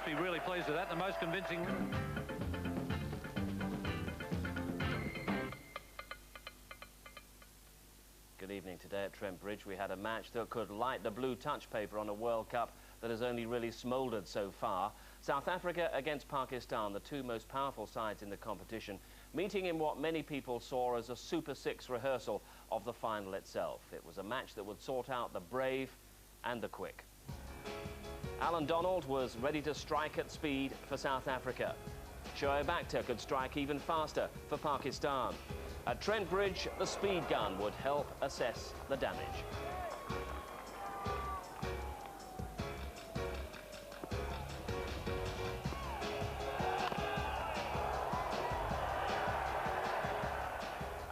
be really pleased with that. The most convincing... Good evening. Today at Trent Bridge, we had a match that could light the blue touch paper on a World Cup that has only really smouldered so far. South Africa against Pakistan, the two most powerful sides in the competition, meeting in what many people saw as a Super Six rehearsal of the final itself. It was a match that would sort out the brave and the quick. Alan Donald was ready to strike at speed for South Africa. Shoaib Akhtar could strike even faster for Pakistan. At Trent Bridge, the speed gun would help assess the damage.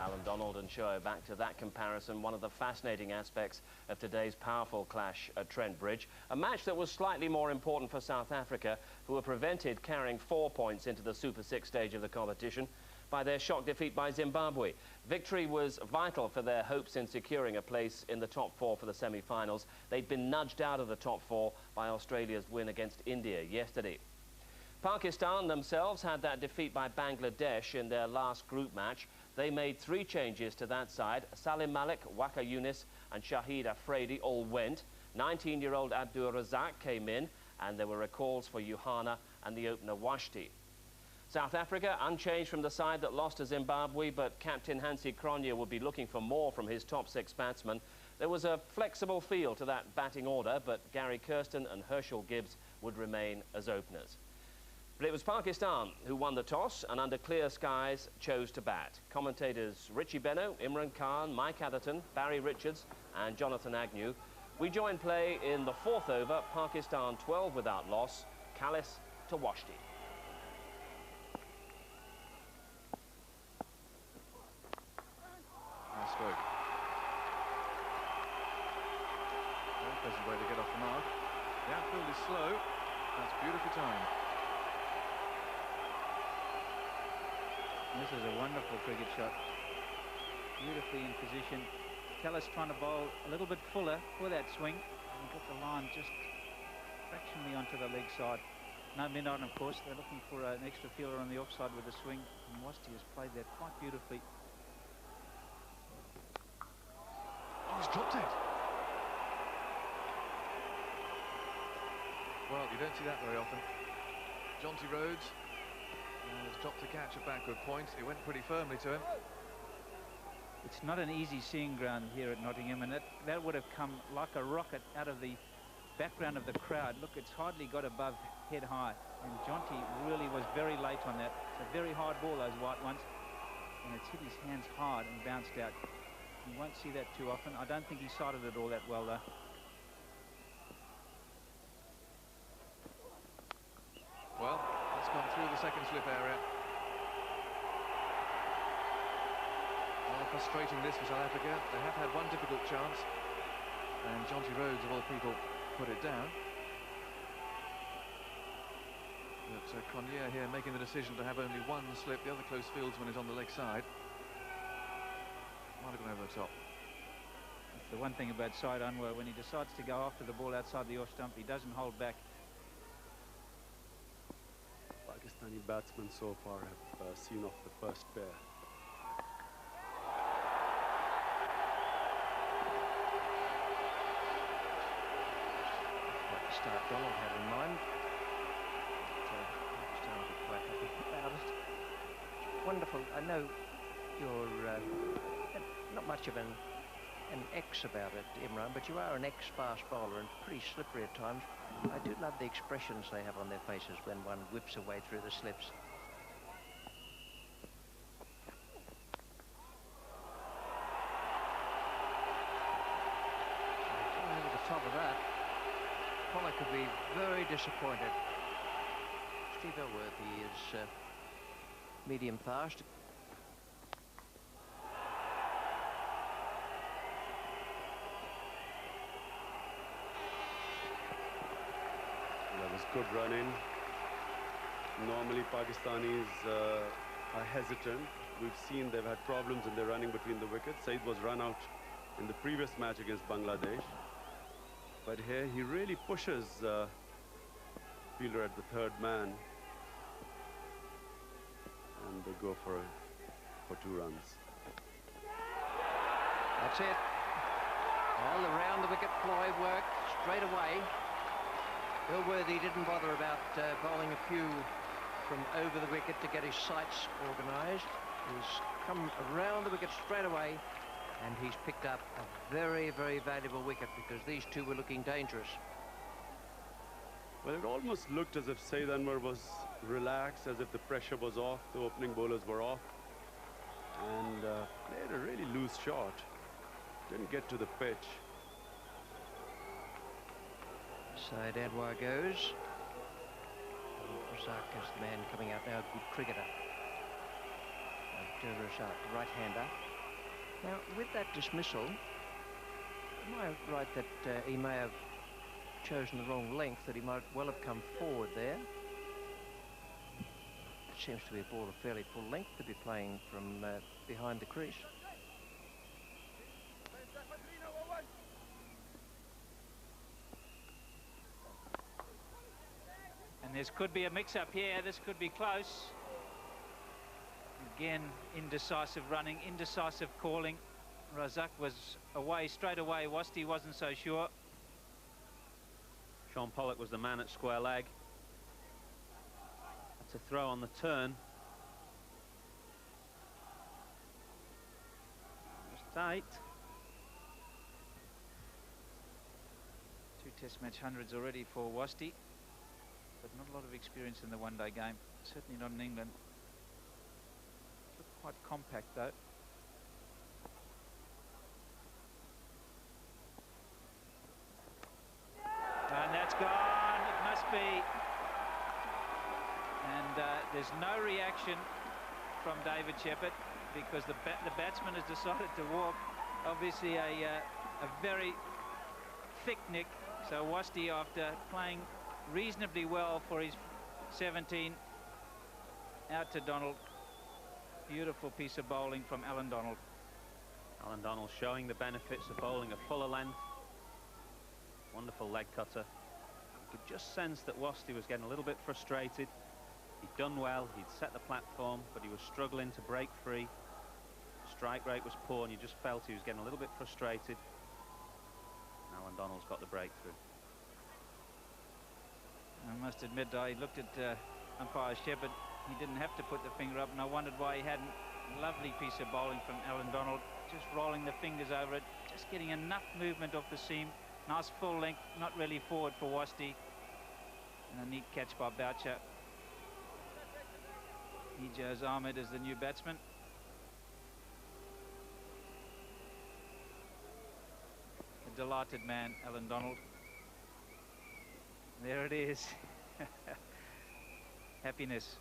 Alan Donald and Shoaib Akhtar, that comparison, one of the fascinating aspects of today's powerful clash at Trent Bridge. A match that was slightly more important for South Africa, who were prevented carrying 4 points into the Super Six stage of the competition by their shock defeat by Zimbabwe. Victory was vital for their hopes in securing a place in the top four for the semi-finals. They'd been nudged out of the top four by Australia's win against India yesterday. Pakistan themselves had that defeat by Bangladesh in their last group match. They made 3 changes to that side. Salim Malik, Waka Yunis and Shahid Afridi all went. 19-year-old Abdur Razak came in, and there were recalls for Yuhana and the opener Washti. South Africa unchanged from the side that lost to Zimbabwe, but captain Hansi Cronje would be looking for more from his top 6 batsmen. There was a flexible feel to that batting order, but Gary Kirsten and Herschel Gibbs would remain as openers. But it was Pakistan who won the toss and under clear skies chose to bat. Commentators Richie Beno, Imran Khan, Mike Atherton, Barry Richards and Jonathan Agnew. We join play in the 4th over, Pakistan 12 without loss, Kallis to Washti. Nice stroke. Very pleasant way to get off the mark. The outfield is slow. That's beautifully timed. This is a wonderful cricket shot. Beautifully in position. Kallis trying to bowl a little bit fuller for that swing. And got the line just fractionally onto the leg side. No mid on, of course. They're looking for an extra fielder on the offside with the swing. And Washti has played that quite beautifully. Oh, he's dropped it. Well, you don't see that very often. Jonty Rhodes has dropped the catch at backward point. It went pretty firmly to him. It's not an easy seeing ground here at Nottingham, and that would have come like a rocket out of the background of the crowd. Look, it's hardly got above head high, and Jonty really was very late on that. It's a very hard ball, those white ones, and it's hit his hands hard and bounced out. You won't see that too often. I don't think he sighted it all that well, though. Well, it's gone through the second slip area. Well, frustrating this for South Africa. They have had one difficult chance, and Jonty Rhodes, of all people, put it down. But Cronje here making the decision to have only one slip. The other close fieldsman is on the leg side. Might have gone over the top. That's the one thing about Syed Anwar. When he decides to go after the ball outside the off stump, he doesn't hold back. Pakistani batsmen so far have seen off the first pair. What the start Donald had in mind. Pakistan will be quite happy about it. Wonderful. I know you're not much of an X about it, Imran, but you are an ex-fast bowler and pretty slippery at times. I do love the expressions they have on their faces when one whips away through the slips. Over the top of that, Pollard could be very disappointed. Steve Elworthy is medium fast. Good running. Normally Pakistanis are hesitant. We've seen they've had problems in their running between the wickets. Saeed was run out in the previous match against Bangladesh. But here he really pushes fielder at the third man. And they go for 2 runs. That's it. Well, around the wicket ploy work straight away. Bill Worthy didn't bother about bowling a few from over the wicket to get his sights organised. He's come around the wicket straight away, and he's picked up a very, very valuable wicket because these two were looking dangerous. Well, it almost looked as if Saeed Anwar was relaxed, as if the pressure was off, the opening bowlers were off, and played a really loose shot. Didn't get to the pitch. Saeed Anwar goes. Razak is the man coming out now, a good cricketer. Abdur Razak, the right-hander. Now, with that dismissal, am I right that he may have chosen the wrong length, that he might well have come forward there? It seems to be a ball of fairly full length to be playing from behind the crease. And this could be a mix-up here. This could be close. Again, indecisive running, indecisive calling. Razak was away straight away. Wasti wasn't so sure. Sean Pollock was the man at square leg. That's a throw on the turn. Just tight. 2 Test match hundreds already for Wasti, but not a lot of experience in the one-day game. Certainly not in England. Looked quite compact though. And that's gone. It must be. And there's no reaction from David Shepherd because the batsman has decided to walk. Obviously a very thick nick. So Wasti, after playing reasonably well for his 17, out to Donald. Beautiful piece of bowling from Alan Donald. Alan Donald showing the benefits of bowling a fuller length. Wonderful leg cutter. You could just sense that Wasti was getting a little bit frustrated. He'd done well, he'd set the platform, but he was struggling to break free. Strike rate was poor, and you just felt he was getting a little bit frustrated. Alan Donald's got the breakthrough. I must admit, I looked at umpire Shepherd. He didn't have to put the finger up, and I wondered why he hadn't. Lovely piece of bowling from Alan Donald. Just rolling the fingers over it, just getting enough movement off the seam. Nice full length, not really forward for Wasti. And a neat catch by Boucher. Ijaz Ahmed is the new batsman. A delighted man, Alan Donald. There it is. Happiness.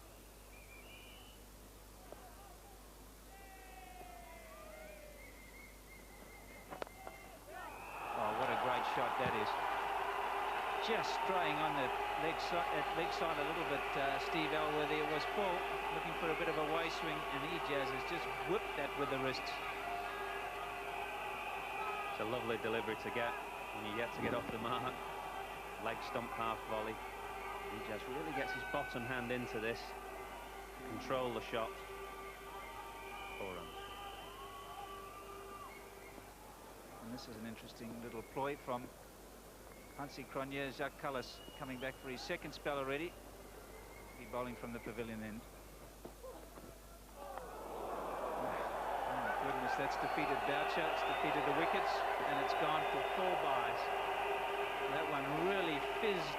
Oh, what a great shot that is. Just straying on the leg side a little bit, Steve Elworthy. It was full, looking for a bit of a way swing, and Ijaz has just whipped that with the wrists. It's a lovely delivery to get when you get to get off the mark. Leg stump half volley. Ijaz really gets his bottom hand into this. Control the shot. 4 runs. And this is an interesting little ploy from Hansi Cronje. Jacques Cullis coming back for his second spell already. Be bowling from the pavilion end. Oh my goodness, that's defeated Boucher, it's defeated the wickets, and it's gone for 4 byes. That one really fizzed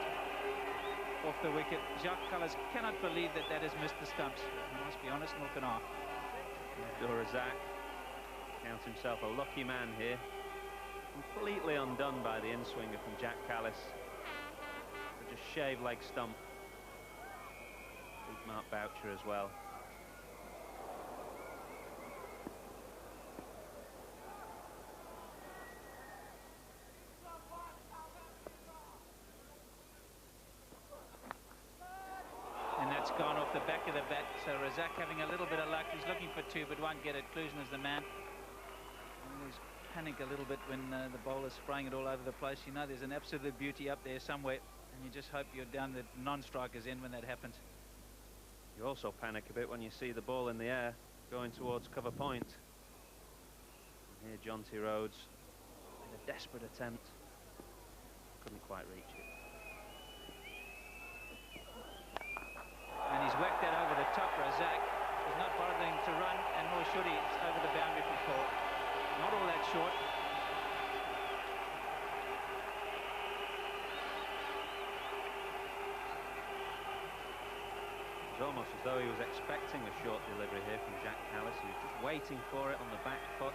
off the wicket. Jacques Cullis cannot believe that that has missed the stumps. He must be honest, nor can I. Razak counts himself a lucky man here. Completely undone by the in-swinger from Jack Callis. Just shave leg stump. Big Mark Boucher as well. And that's gone off the back of the bat. So Razak having a little bit of luck. He's looking for 2 but won't get it. Clusen is the man. And he's panic a little bit when the bowler's spraying it all over the place. You know there's an absolute beauty up there somewhere, And you just hope you're down the non-striker's end when that happens. You also panic a bit when you see the ball in the air going towards cover point. And here Jonty Rhodes, in a desperate attempt, couldn't quite reach it. And he's whacked that over the top. Razak is not bothering to run, and nor should he. It's over the boundary for Paul. Not all that short. It's almost as though he was expecting a short delivery here from Jack Callis. He was just waiting for it on the back foot.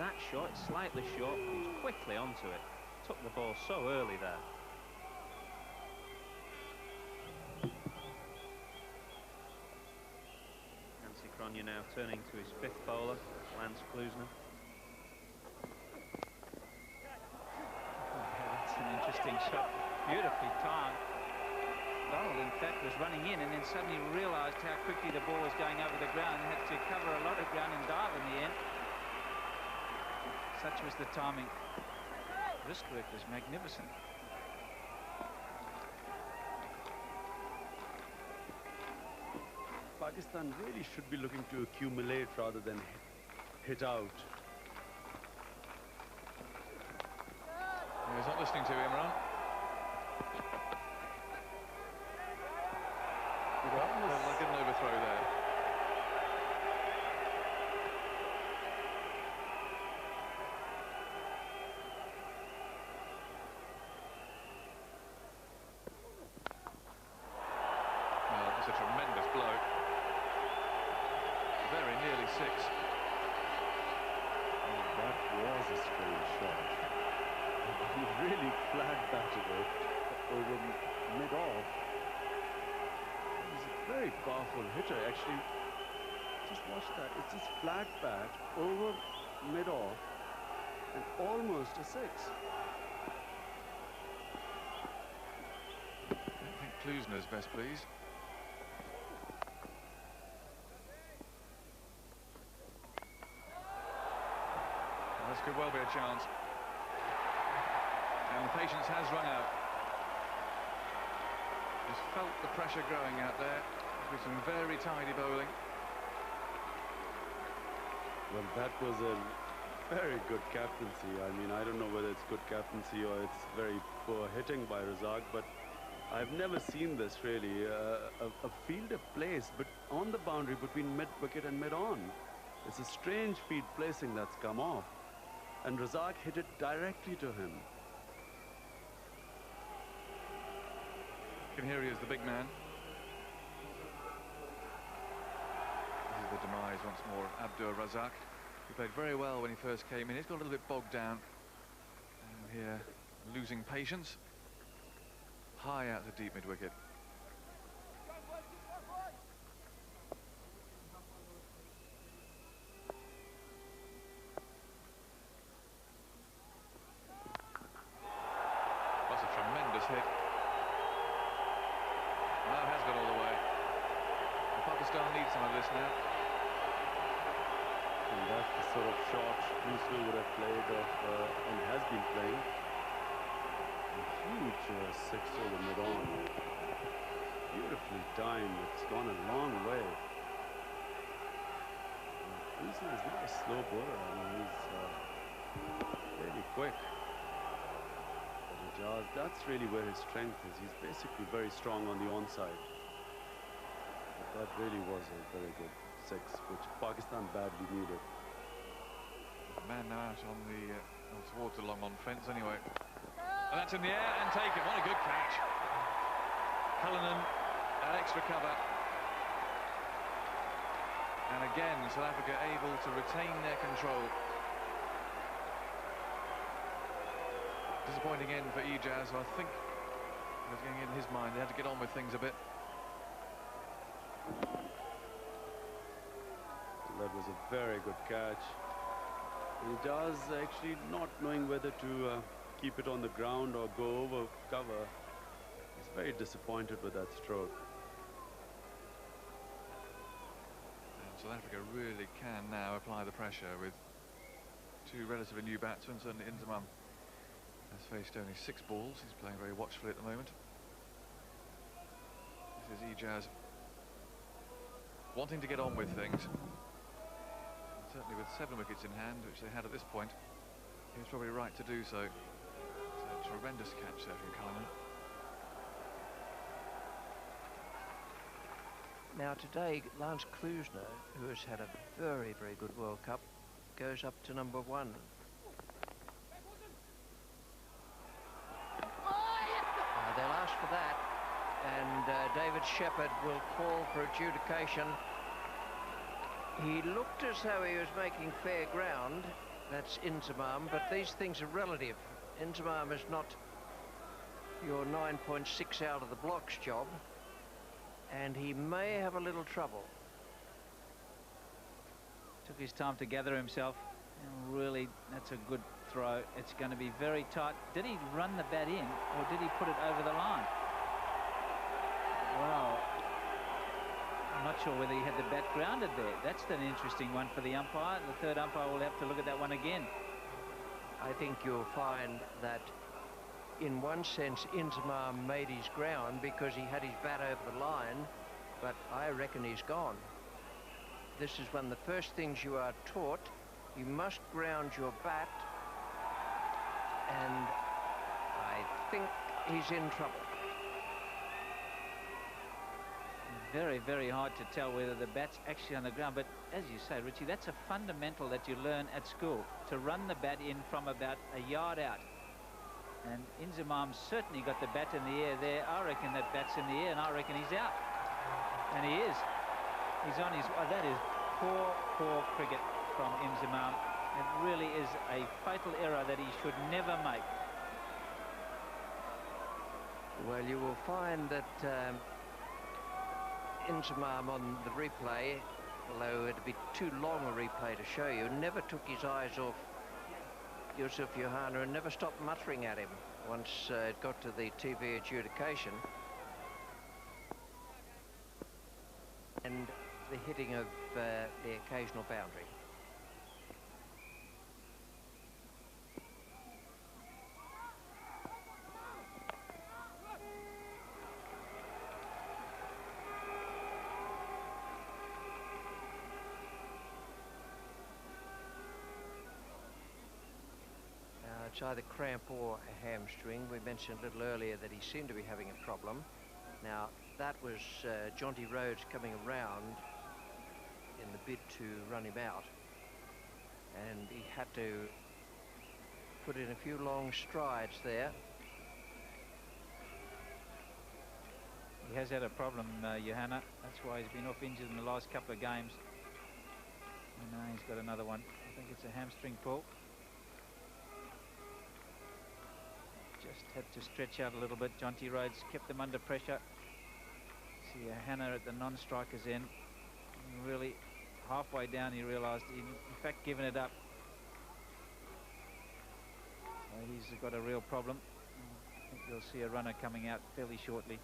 That shot, it's slightly short, but he's quickly onto it. Took the ball so early there. Nancy Cronje now turning to his fifth bowler, Lance Klusner. That's an interesting shot. Beautifully timed. Donald, in fact, was running in and then suddenly realised how quickly the ball was going over the ground and had to cover a lot of ground and dive in the end. Such was the timing. Wrist work was magnificent. Pakistan really should be looking to accumulate rather than hit out. He's not listening to Imran. Like an overthrow there. Well, that's a tremendous blow. Very nearly six. That was a strange shot. He really flat batted it over mid-off. He's a very powerful hitter, actually. Just watch that. It's just flat bat over mid-off and almost a six. I think Klusner's best pleased. Well, this could well be a chance. And the patience has run out. Just felt the pressure growing out there with some very tidy bowling. Well, that was a very good captaincy. I mean, I don't know whether it's good captaincy or it's very poor hitting by Razak, but I've never seen this really. A fielder placed but on the boundary between mid-wicket and mid-on. It's a strange field placing that's come off. And Razak hit it directly to him. You can hear he is the big man. This is the demise once more of Abdur Razak. He played very well when he first came in. He's got a little bit bogged down. And here, losing patience. High out to deep mid-wicket. That's a tremendous hit. That has got all the way. And Pakistan needs some of this now. And that's the sort of shot Klusner would have played and has been playing. A huge six over mid-on. Beautifully timed. It's gone a long way. Klusner is not a slow bowler. I mean, he's really quick. But Ijaz, that's really where his strength is. He's basically very strong on the onside. But that really was a very good six, which Pakistan badly needed. Man now out on the towards the long on fence anyway. And that's in the air and taken. What a good catch. Cullinan at extra cover. And again, South Africa able to retain their control. Disappointing end for Ijaz, who I think was getting in his mind. They had to get on with things a bit. That was a very good catch. Ijaz actually not knowing whether to keep it on the ground or go over cover. He's very disappointed with that stroke. And South Africa really can now apply the pressure with two relatively new batsmen, certainly Inzamam Has faced only 6 balls. He's playing very watchfully at the moment. This is Ijaz wanting to get on with things. And certainly with 7 wickets in hand, which they had at this point, he was probably right to do so. It's a tremendous catch there from Kallman. Now today, Lance Klusener, who has had a very, very good World Cup, goes up to number 1. They'll ask for that, and David Shepherd will call for adjudication. He looked as though he was making fair ground. That's Inzamam, but these things are relative. Inzamam is not your 9.6 out of the blocks job, and he may have a little trouble. Took his time to gather himself, and really, that's a good throw. It's going to be very tight. Did he run the bat in, or did he put it over the line? Well, I'm not sure whether he had the bat grounded there. That's an interesting one for the umpire. The third umpire will have to look at that one again. I think you'll find that, in one sense, Inzamam made his ground because he had his bat over the line, but I reckon he's gone. This is one of the first things you are taught. You must ground your bat, and I think he's in trouble. Very, very hard to tell whether the bat's actually on the ground, but as you say, Richie, that's a fundamental that you learn at school, to run the bat in from about a yard out. And Inzamam certainly got the bat in the air there. I reckon that bat's in the air, and I reckon he's out. And he is. He's on his... Oh, that is poor, poor cricket from Inzamam. It really is a fatal error that he should never make. Well, you will find that Inzamam on the replay, although it'd be too long a replay to show you, never took his eyes off Yusuf Yohana and never stopped muttering at him once it got to the TV adjudication. And the hitting of the occasional boundary. It's either cramp or a hamstring. We mentioned a little earlier that he seemed to be having a problem. Now, that was Jonty Rhodes coming around in the bid to run him out. And he had to put in a few long strides there. He has had a problem, Johanna. That's why he's been off injured in the last couple of games. And now he's got another one. I think it's a hamstring pull. Just had to stretch out a little bit. Jonty Rhodes kept them under pressure. See Johanna at the non-striker's end. And really, halfway down, he realised he'd in fact given it up. So he's got a real problem. I think you'll see a runner coming out fairly shortly.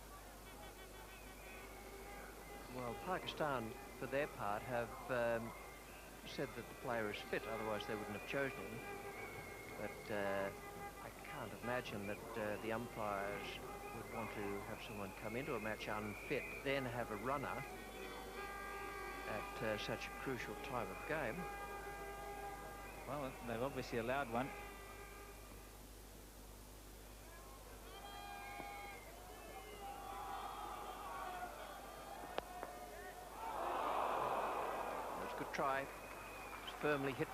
Well, Pakistan, for their part, have said that the player is fit, otherwise they wouldn't have chosen him. But I can't imagine that the umpires would want to have someone come into a match unfit, then have a runner at such a crucial time of game. Well, they've obviously allowed one. That's a good try. It's firmly hit.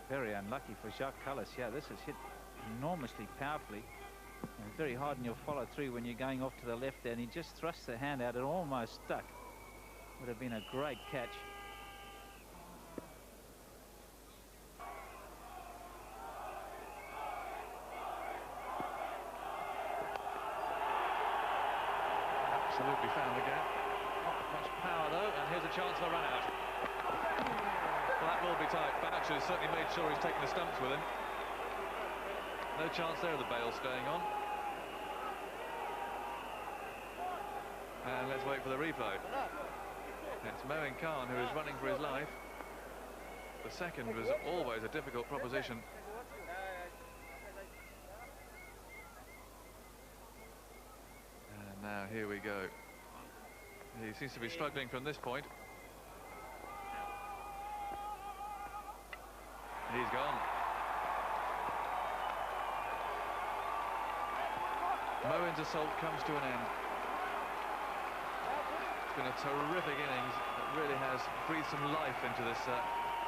Very unlucky for Jacques Kallis. Yeah, this is hit enormously powerfully. And very hard in your follow through when you're going off to the left there, and he just thrusts the hand out. It almost stuck. Would have been a great catch. Absolutely found the gap. Not much power though, and here's a chance for a run out. Well, that will be tight. Boucher has certainly made sure he's taken the stumps with him. No chance there of the bail staying on. And let's wait for the replay. It's Moeen Khan who is running for his life. The second was always a difficult proposition. And now here we go. He seems to be struggling from this point. He's gone. Moen's assault comes to an end. It's been a terrific innings that really has breathed some life into this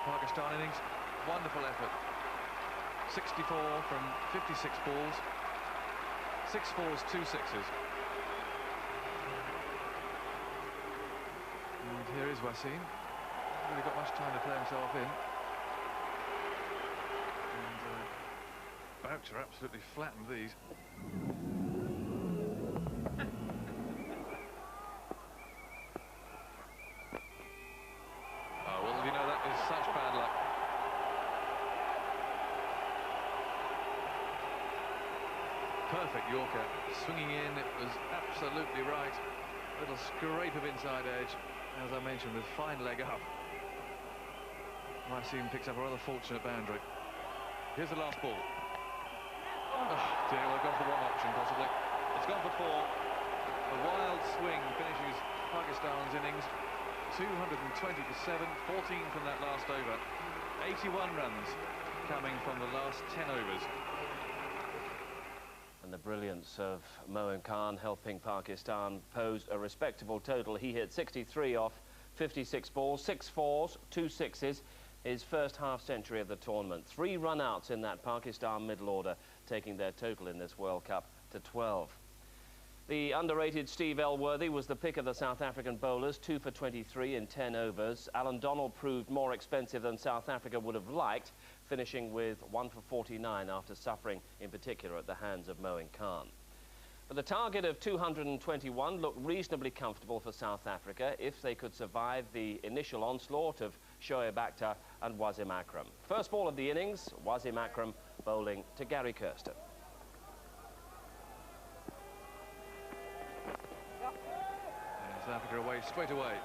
Pakistan innings. Wonderful effort. 64 from 56 balls. 6 fours, 2 sixes. And here is Wasim. Hasn't really got much time to play himself in. And Boucher absolutely flattened these. Oh, well, you know, that is such bad luck. Perfect Yorker, swinging in, it was absolutely right. Little scrape of inside edge, as I mentioned, with fine leg up. Wasim picks up a rather fortunate boundary. Here's the last ball. Oh dear, well, gone for one option possibly. It's gone for 4. A wild swing finishes Pakistan's innings. 220 to 7, 14 from that last over. 81 runs coming from the last 10 overs. And the brilliance of Moeen Khan helping Pakistan posed a respectable total. He hit 63 off 56 balls, 6 fours, 2 sixes. His first half-century of the tournament. 3 run-outs in that Pakistan middle order, taking their total in this World Cup to 12. The underrated Steve Elworthy was the pick of the South African bowlers, 2 for 23 in 10 overs. Alan Donald proved more expensive than South Africa would have liked, finishing with 1 for 49 after suffering in particular at the hands of Moeen Khan. But the target of 221 looked reasonably comfortable for South Africa if they could survive the initial onslaught of Shoaib Akhtar and Wasim Akram. First ball of the innings, Wasim Akram bowling to Gary Kirsten. And South Africa away straight away.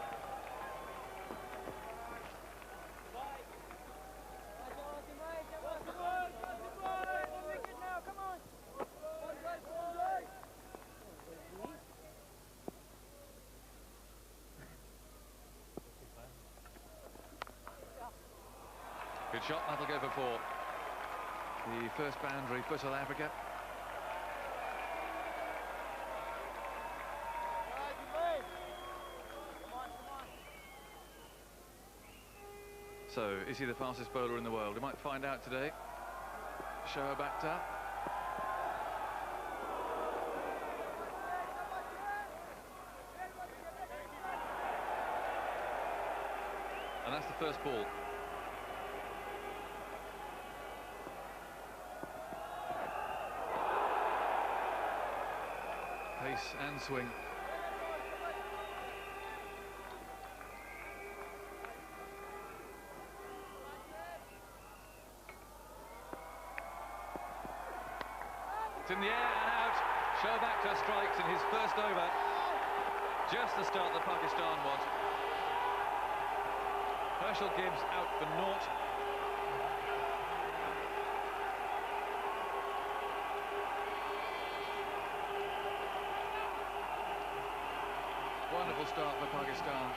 Good shot, that'll go for 4. The first boundary for South Africa. So, is he the fastest bowler in the world? We might find out today. Shoaib Akhtar. And that's the first ball. Pace and swing. It's in the air and out. Shoaib Akhtar strikes in his first over. Just the start that Pakistan want. Herschel Gibbs out for 0. Wonderful start for Pakistan.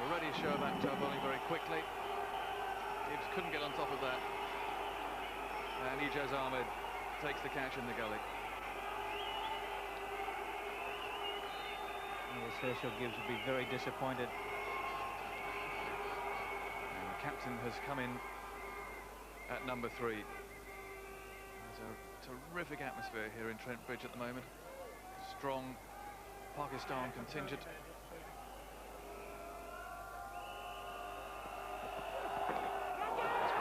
Already Shoaib Akhtar bowling very quickly. Gibbs couldn't get on top of that. And Ijaz Ahmed takes the catch in the gully. Yes, Herschel Gibbs would be very disappointed. And the captain has come in at number 3. There's a terrific atmosphere here in Trent Bridge at the moment. Strong Pakistan contingent. That's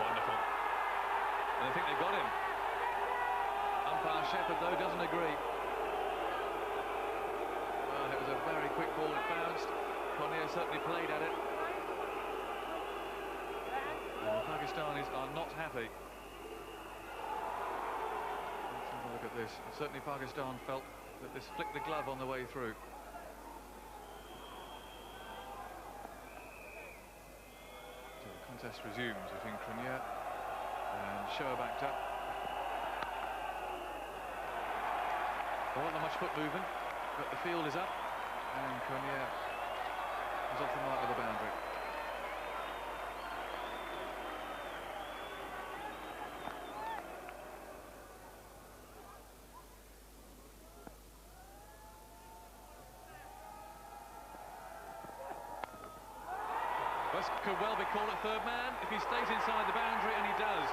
wonderful. And I think they got him. Umpire Shepherd, though, doesn't agree. Well, it was a very quick ball. It bounced. Cornier certainly played at it. And the Pakistanis are not happy. Let's have a look at this. Certainly Pakistan felt that this flicked the glove on the way through. So the contest resumes between Cronier and Shoabakta. There wasn't much foot movement, but the field is up, and Cronier is off the mark of the boundary. This could well be called a third man if he stays inside the boundary, and he does.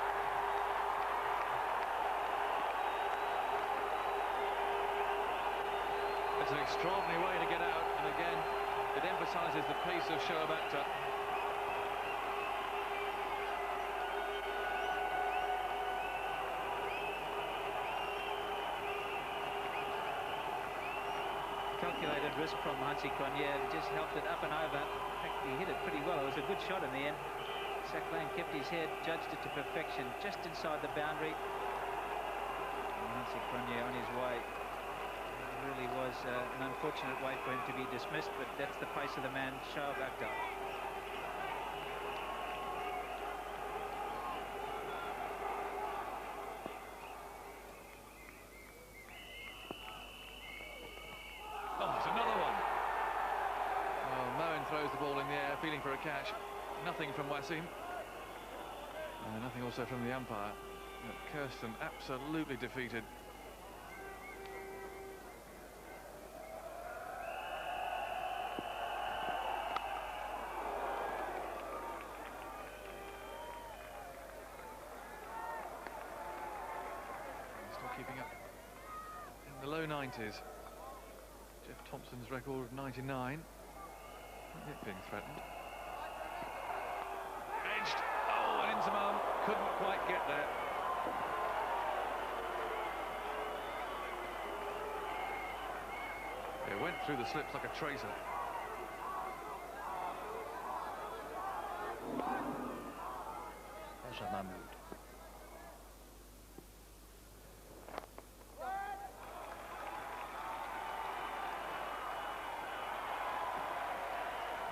It's an extraordinary way to get out, and again, it emphasises the pace of Shoabakta. Calculated risk from Hansi Cronier, just helped it up and over. In fact, he hit it pretty well. It was a good shot in the end. Saclane kept his head, judged it to perfection, just inside the boundary. And Hansi Cronier on his way. It really was an unfortunate way for him to be dismissed, but that's the pace of the man, Shoabakta. Throws the ball in the air, feeling for a catch. Nothing from Wasim. Nothing also from the umpire. But Kirsten absolutely defeated. Still keeping up in the low 90s. Jeff Thompson's record of 99. It being threatened. Edged. Oh, and Inzamam couldn't quite get there. It went through the slips like a tracer. There's a Mahmood.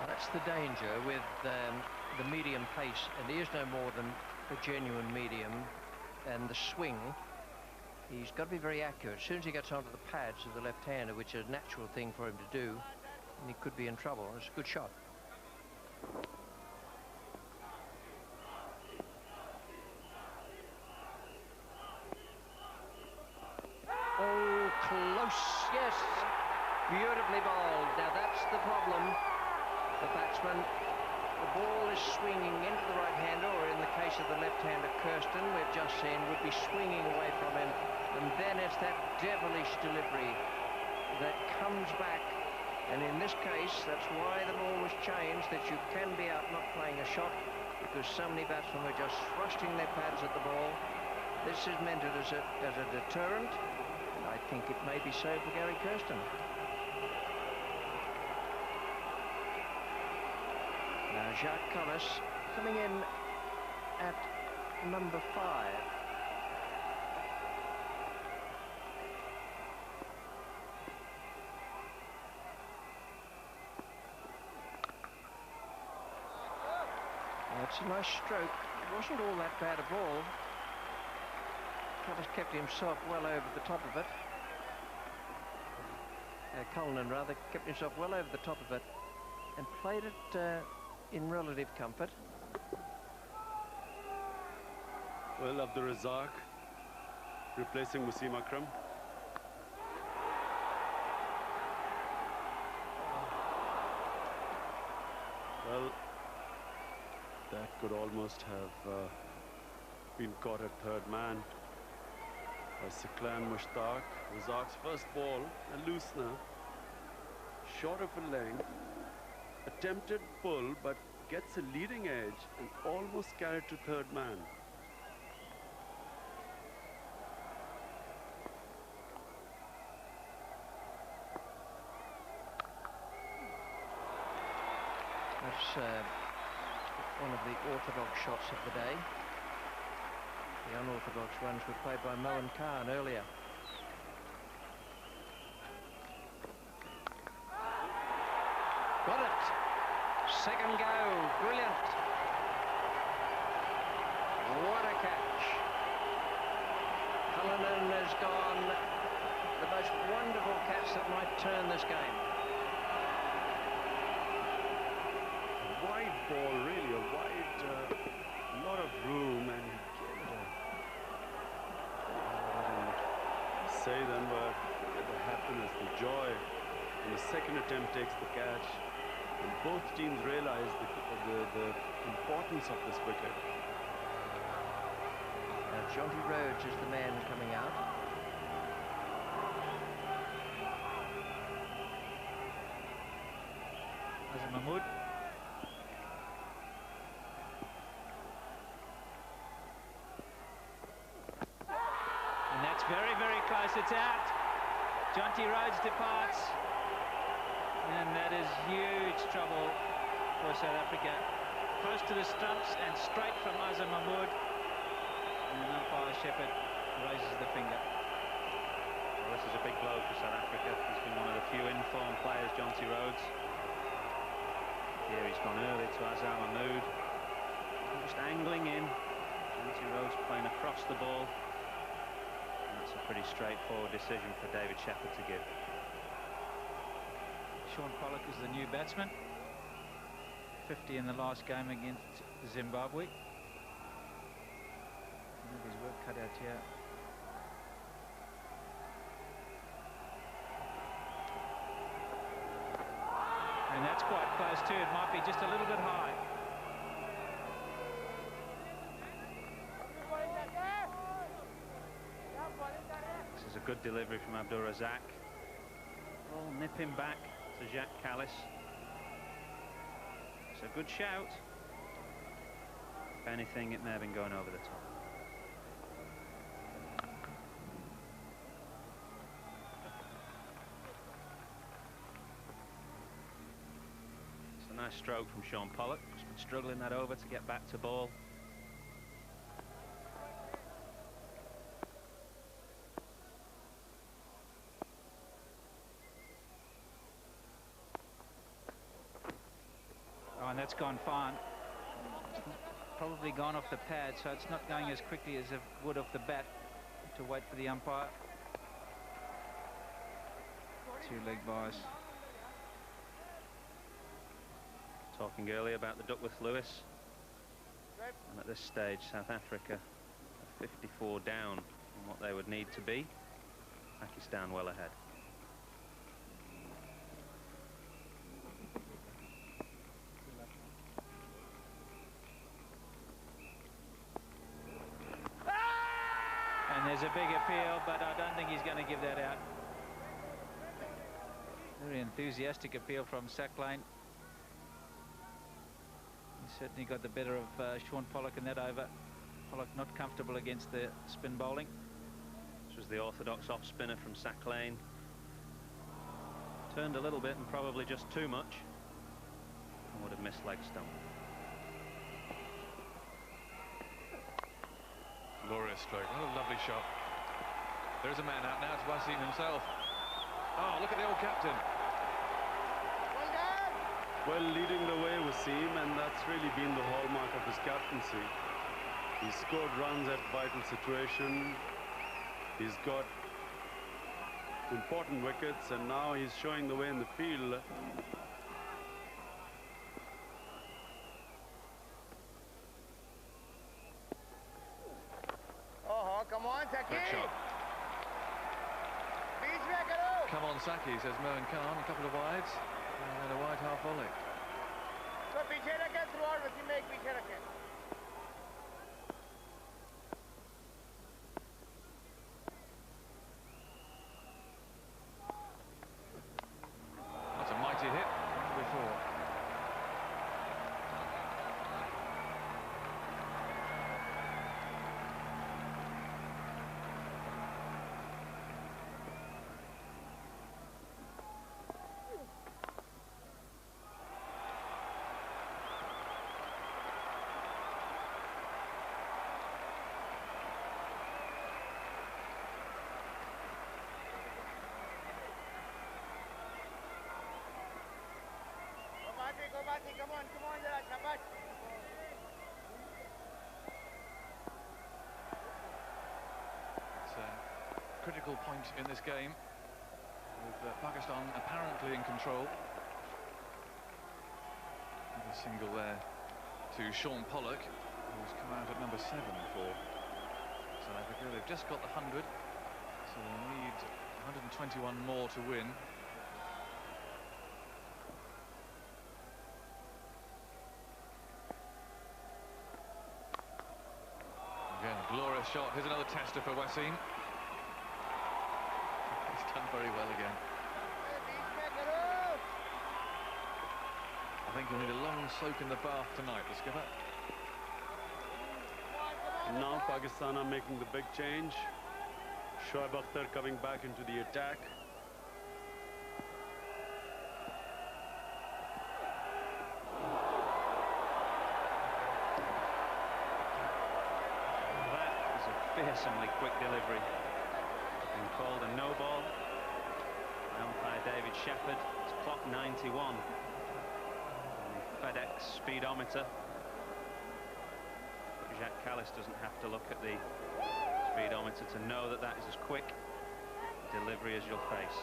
That's the danger with the medium pace, and he is no more than a genuine medium, and the swing, he's got to be very accurate. As soon as he gets onto the pads of the left-hander, which is a natural thing for him to do, and he could be in trouble. It's a good shot. Oh, close, yes, beautifully bowled. Now that's the problem. The batsman, the ball is swinging into the right-hander, or in the case of the left-hander Kirsten, we've just seen, would be swinging away from him, and then it's that devilish delivery that comes back, and in this case, that's why the ball was changed, that you can be out not playing a shot, because so many batsmen were just thrusting their pads at the ball. This is meant as a deterrent, and I think it may be so for Gary Kirsten. Now Jacques Collis coming in at number 5. That's a nice stroke. It wasn't all that bad a ball. Collis kept himself well over the top of it. Cullinan rather kept himself well over the top of it and played it in relative comfort. Well, Abdur Razak replacing Wasim Akram. Well, that could almost have been caught at third man. Saqlain Mushtaq, Razak's first ball, a loosener, short of a length, attempted pull, but gets a leading edge and almost carried to third man. That's one of the orthodox shots of the day. The unorthodox ones were played by Mohan Khan earlier. Got it. Second go. Brilliant. What a catch. Cullinan has gone the most wonderful catch that might turn this game. A wide ball, really, a wide, lot of room, and he gave it I wouldn't say then, but the happiness, the joy, and the second attempt takes the catch. And both teams realize the importance of this wicket. Now, Jonty Rhodes is the man coming out. Azam Mahmood. And that's very, very close. It's out. Jonty Rhodes departs. And that is huge trouble for South Africa. Close to the stumps and straight from Azam Mahmood. And umpire Shepherd raises the finger. Well, this is a big blow for South Africa. He's been one of the few in-form players, Jonty Rhodes. Here he's gone early to Azam Mahmood. Just angling in. Jonty Rhodes playing across the ball. And that's a pretty straightforward decision for David Shepherd to give. Sean Pollock is the new batsman. 50 in the last game against Zimbabwe. His work cut out here. And that's quite close too. It might be just a little bit high. This is a good delivery from Abdul Razak. Will nip him back to Jacques Kallis. It's a good shout. If anything, it may have been going over the top. It's a nice stroke from Sean Pollock. Just been struggling that over to get back to ball. Oh, and that's gone fine. Probably gone off the pad, so it's not going as quickly as it would off the bat. To wait for the umpire. Two leg byes. Talking earlier about the Duckworth-Lewis. And at this stage, South Africa are 54 down from what they would need to be. Pakistan well ahead. And there's a big appeal, but I don't think he's going to give that out. Very enthusiastic appeal from Sacklane. He certainly got the better of Sean Pollock in that over. Pollock not comfortable against the spin bowling. This was the orthodox off spinner from Sacklane. Turned a little bit and probably just too much. And would have missed leg stump. Glorious stroke. What a lovely shot. There's a man out now. It's Wasim himself. Oh, look at the old captain. Well, leading the way Wasim, and that's really been the hallmark of his captaincy. He's scored runs at vital situation. He's got important wickets, and now he's showing the way in the field. Come on, Saki. Great shot. Come on, Saki, says Mohan Khan. A couple of wides and a wide half volley. So, पीछे रखे throughout, Wasim एक पीछे रखे. That's a mighty hit before. Go, Bati, come on, Jara, shabash. critical point in this game, with Pakistan apparently in control. Another single there to Sean Pollock, who's come out at number 7 for South Africa. They've just got the 100, so they need 121 more to win. Again, glorious shot. Here's another tester for Wasim. He's done very well again. I think you'll need a long soak in the bath tonight, the skipper. Now Pakistan are making the big change. Shoaib Akhtar coming back into the attack. That is a fearsomely quick delivery. Been called a no ball by umpire David Shepherd. It's clock 91 on the FedEx speedometer. Jacques Kallis doesn't have to look at the speedometer to know that that is as quick a delivery as you'll face.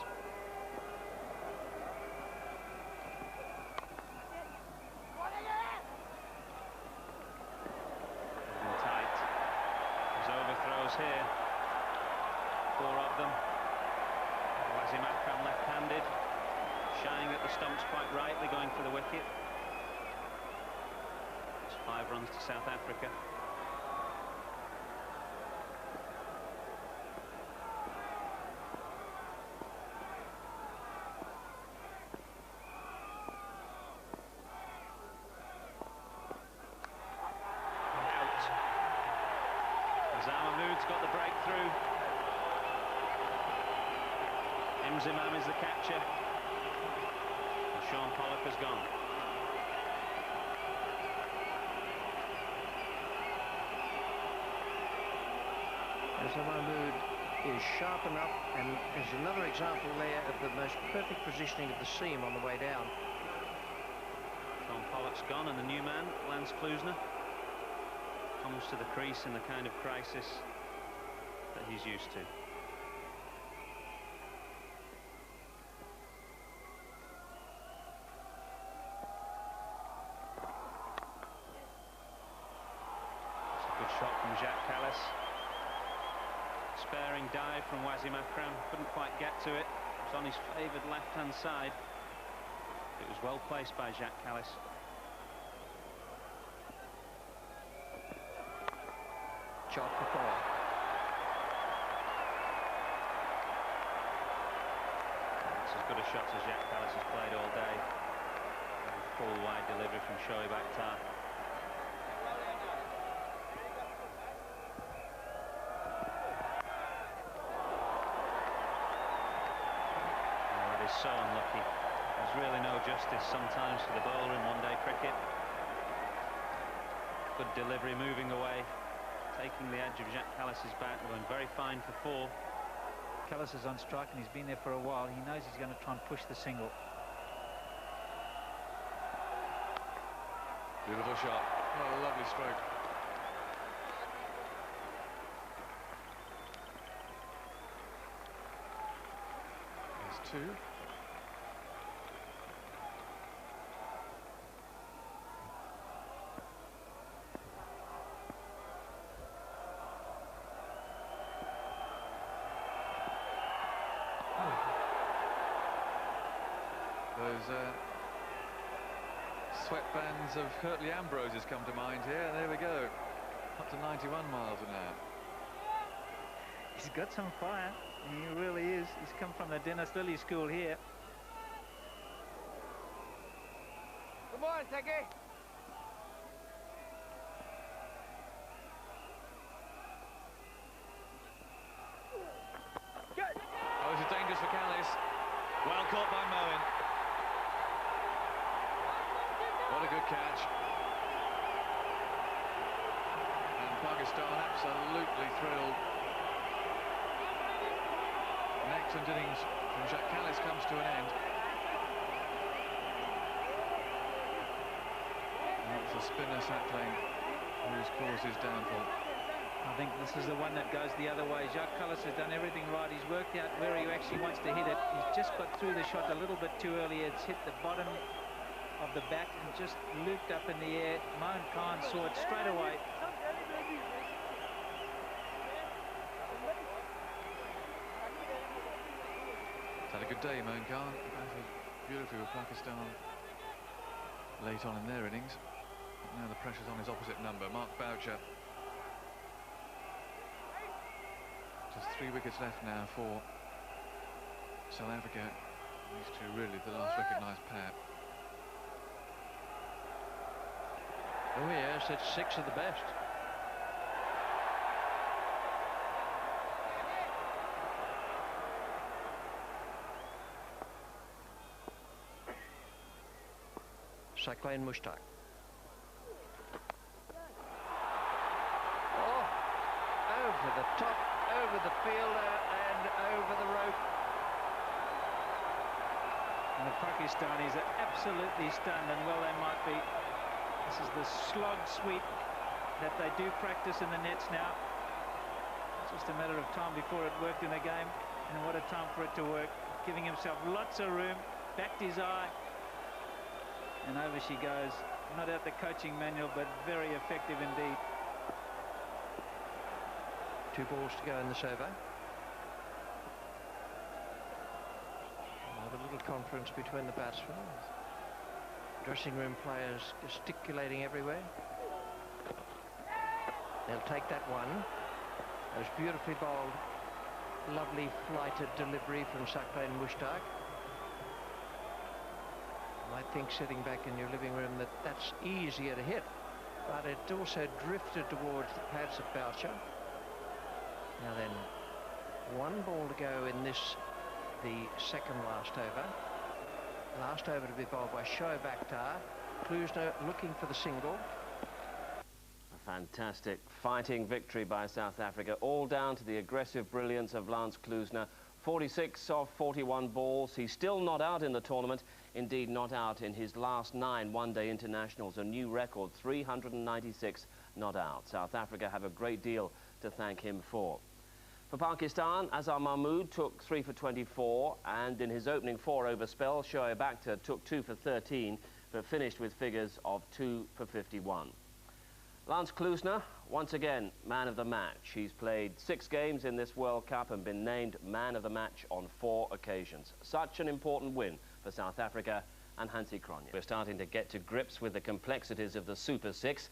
Been tight. There's overthrows here. 4 of them. Wasim Akram left-handed, shying at the stumps quite rightly, going for the wicket. It's 5 runs to South Africa. Got the breakthrough. Imzimam is the catcher. And Sean Pollock has gone. Mahmood is sharp enough, and there's another example there of the most perfect positioning of the seam on the way down. Sean Pollock's gone, and the new man, Lance Klusener, comes to the crease in the kind of crisis that he's used to. It's a good shot from Jacques Kallis. Sparing dive from Wasim Akram. Couldn't quite get to it. It was on his favoured left-hand side. It was well placed by Jacques Kallis. Shot for 4. It's as good a shot as Jacques Kallis has played all day. A full wide delivery from Shoaib Akhtar. Oh, it is so unlucky. There's really no justice sometimes for the bowler in one-day cricket. Good delivery, moving away, taking the edge of Jacques Kallis's bat, going very fine for 4. Kallis is on strike and he's been there for a while. He knows he's going to try and push the single. Beautiful shot. What a lovely stroke. There's 2. Those sweatbands of Curtly Ambrose has come to mind here, and there we go, up to 91 miles an hour. He's got some fire. He really is. He's come from the Dennis Lilly school here. Come on, Taki. Oh, this is dangerous for Kallis. Well caught by Moen. What a good catch. And Pakistan absolutely thrilled. An excellent innings from Jacques Kallis comes to an end. And it's a spinner Sapling who's caused his downfall. I think this is the one that goes the other way. Jacques Cullis has done everything right. He's worked out where he actually wants to hit it. He's just got through the shot a little bit too early. It's hit the bottom of the bat and just looped up in the air. Mohan Khan saw it straight away. He's had a good day, Mohan Khan. Batted beautifully with Pakistan late on in their innings. But now the pressure's on his opposite number, Mark Boucher. Just 3 wickets left now for South Africa. These two really the last recognised pair. Oh yes, it's 6 of the best. Saqlain Mushtaq. Oh, over the top, over the fielder and over the rope. And the Pakistanis are absolutely stunned, and well they might be. This is the slog sweep that they do practice in the nets now. It's just a matter of time before it worked in the game, and what a time for it to work. Giving himself lots of room, backed his eye, and over she goes. Not out the coaching manual, but very effective indeed. 2 balls to go in this over. A little conference between the batsmen. Dressing room players gesticulating everywhere. They'll take that one. That was beautifully bowled. Lovely flighted delivery from Saqlain Mushtaq. You might think sitting back in your living room that that's easier to hit, but it also drifted towards the pads of Boucher. Now then, 1 ball to go in this, the second last over. Last over to be bowled by Shoaib Akhtar. Klusener looking for the single. A fantastic fighting victory by South Africa, all down to the aggressive brilliance of Lance Klusener. 46 of 41 balls. He's still not out in the tournament, indeed not out in his last 9 one-day internationals. A new record, 396 not out. South Africa have a great deal to thank him for. For Pakistan, Azhar Mahmood took 3 for 24, and in his opening 4-over spell, Shoaib Akhtar took 2 for 13, but finished with figures of 2 for 51. Lance Klusener, once again, man of the match. He's played 6 games in this World Cup and been named man of the match on 4 occasions. Such an important win for South Africa and Hansie Cronje. We're starting to get to grips with the complexities of the Super 6.